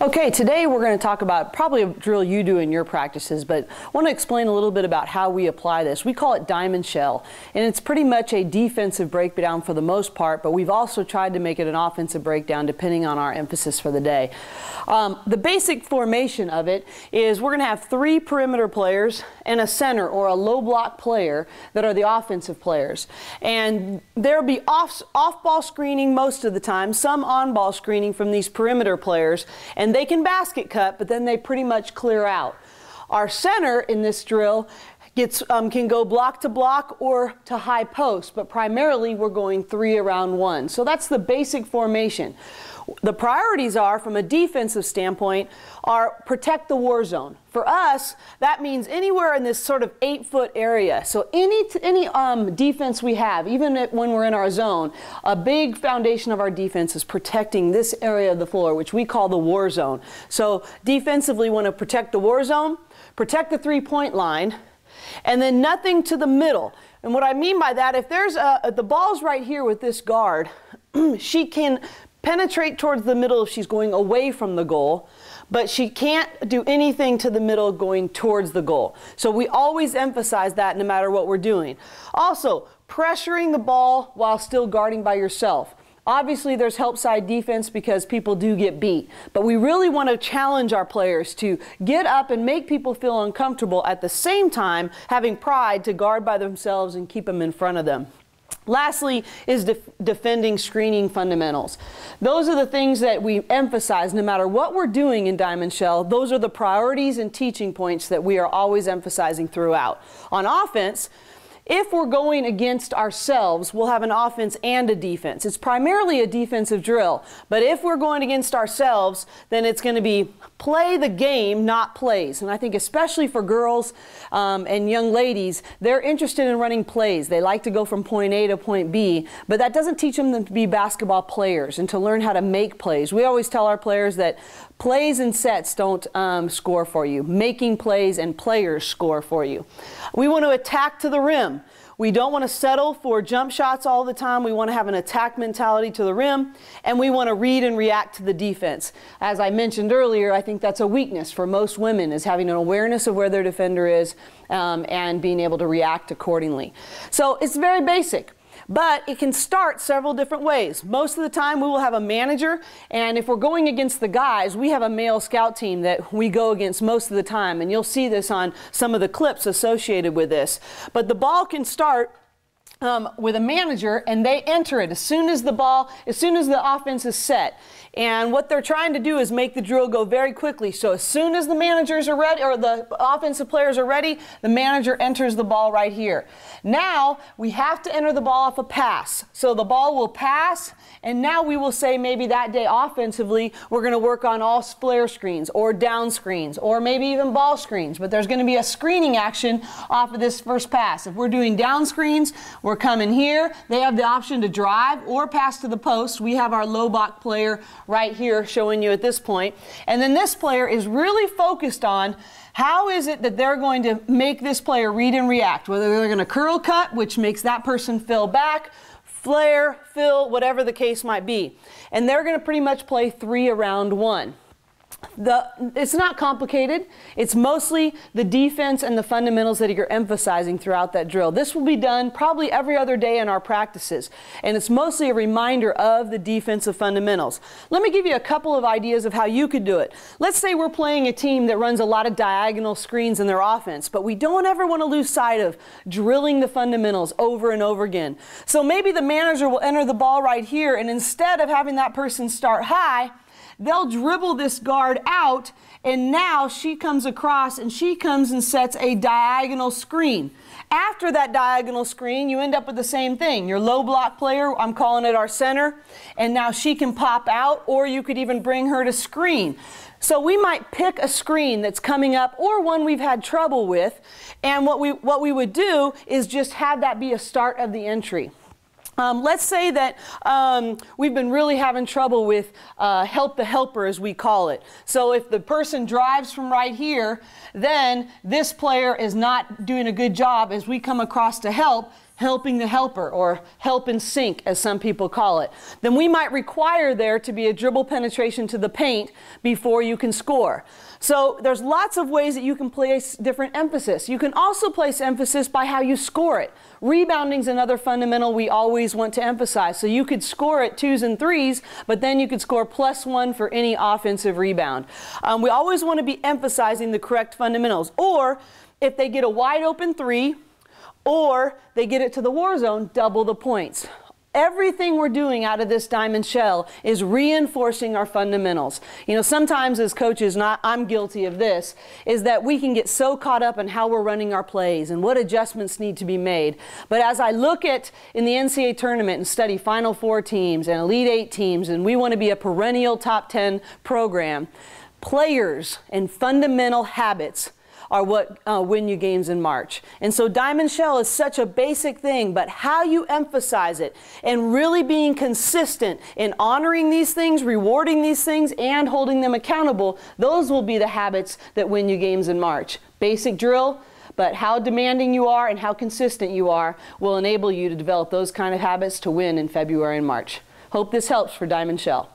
Okay, today we're going to talk about probably a drill you do in your practices, but I want to explain a little bit about how we apply this. We call it diamond shell, and it's pretty much a defensive breakdown for the most part, but we've also tried to make it an offensive breakdown depending on our emphasis for the day. The basic formation of it is we're going to have 3 perimeter players and a center or a low block player that are the offensive players. And there'll be off-ball screening most of the time, some on-ball screening from these perimeter players, and they can basket cut, but then they pretty much clear out. Our center in this drill can go block to block or to high post, but primarily we're going 3 around 1. So that's the basic formation. The priorities are, from a defensive standpoint, are protect the war zone. For us, that means anywhere in this sort of 8-foot area. So any defense we have, even when we're in our zone, a big foundation of our defense is protecting this area of the floor, which we call the war zone. So defensively, we want to protect the war zone, protect the 3-point line, and then nothing to the middle. And what I mean by that, if there's the ball's right here with this guard, she can penetrate towards the middle if she's going away from the goal, but she can't do anything to the middle going towards the goal. So we always emphasize that no matter what we're doing. Also, pressuring the ball while still guarding by yourself. Obviously, there's help side defense because people do get beat, but we really want to challenge our players to get up and make people feel uncomfortable, at the same time having pride to guard by themselves and keep them in front of them. Lastly is defending screening fundamentals. Those are the things that we emphasize no matter what we're doing in Diamond Shell. Those are the priorities and teaching points that we are always emphasizing throughout. On offense, if we're going against ourselves, we'll have an offense and a defense. It's primarily a defensive drill, but if we're going against ourselves, then it's going to be play the game, not plays. And I think especially for girls and young ladies, they're interested in running plays. They like to go from point A to point B, but that doesn't teach them to be basketball players and to learn how to make plays. We always tell our players that plays and sets don't score for you. Making plays and players score for you. We want to attack to the rim. We don't want to settle for jump shots all the time. We want to have an attack mentality to the rim, and we want to read and react to the defense. As I mentioned earlier, I think that's a weakness for most women, is having an awareness of where their defender is and being able to react accordingly. So it's very basic. But it can start several different ways. Most of the time we will have a manager, and if we're going against the guys, we have a male scout team that we go against most of the time, and you'll see this on some of the clips associated with this. But the ball can start with a manager, and they enter it as soon as the offense is set. And what they're trying to do is make the drill go very quickly. So as soon as the managers are ready, or the offensive players are ready, the manager enters the ball right here. Now we have to enter the ball off a pass. So the ball will pass, and now we will say maybe that day offensively we're going to work on all flare screens or down screens or maybe even ball screens. But there's going to be a screening action off of this first pass. If we're doing down screens, we're coming here. They have the option to drive or pass to the post. We have our low block player right here showing you at this point. And then this player is really focused on how is it that they're going to make this player read and react, whether they're going to curl cut, which makes that person fill back, flare, fill, whatever the case might be. And they're going to pretty much play 3 around 1. It's not complicated. It's mostly the defense and the fundamentals that you're emphasizing throughout that drill. This will be done probably every other day in our practices, and it's mostly a reminder of the defensive fundamentals. Let me give you a couple of ideas of how you could do it. Let's say we're playing a team that runs a lot of diagonal screens in their offense, but we don't ever want to lose sight of drilling the fundamentals over and over again. So maybe the manager will enter the ball right here, and instead of having that person start high, they'll dribble this guard out, and now she comes across and she comes and sets a diagonal screen. After that diagonal screen, you end up with the same thing. Your low block player, I'm calling it our center, and now she can pop out, or you could even bring her to screen. So we might pick a screen that's coming up or one we've had trouble with, and what we would do is just have that be a start of the entry. Let's say that we've been really having trouble with help the helper, as we call it. So if the person drives from right here, then this player is not doing a good job as we come across to help. helping the helper, or help and sink, as some people call it, then we might require there to be a dribble penetration to the paint before you can score. So there's lots of ways that you can place different emphasis. You can also place emphasis by how you score it. Rebounding is another fundamental we always want to emphasize. So you could score at 2s and 3s, but then you could score +1 for any offensive rebound. We always want to be emphasizing the correct fundamentals. Or if they get a wide open 3, or they get it to the war zone, double the points. Everything we're doing out of this diamond shell is reinforcing our fundamentals. You know, sometimes as coaches, and I'm guilty of this, is that we can get so caught up in how we're running our plays and what adjustments need to be made. But as I look at in the NCAA tournament and study Final Four teams and Elite Eight teams, and we want to be a perennial top 10 program, players and fundamental habits are what win you games in March. And so diamond shell is such a basic thing, but how you emphasize it and really being consistent in honoring these things, rewarding these things, and holding them accountable, those will be the habits that win you games in March. Basic drill, but how demanding you are and how consistent you are will enable you to develop those kind of habits to win in February and March. Hope this helps for diamond shell.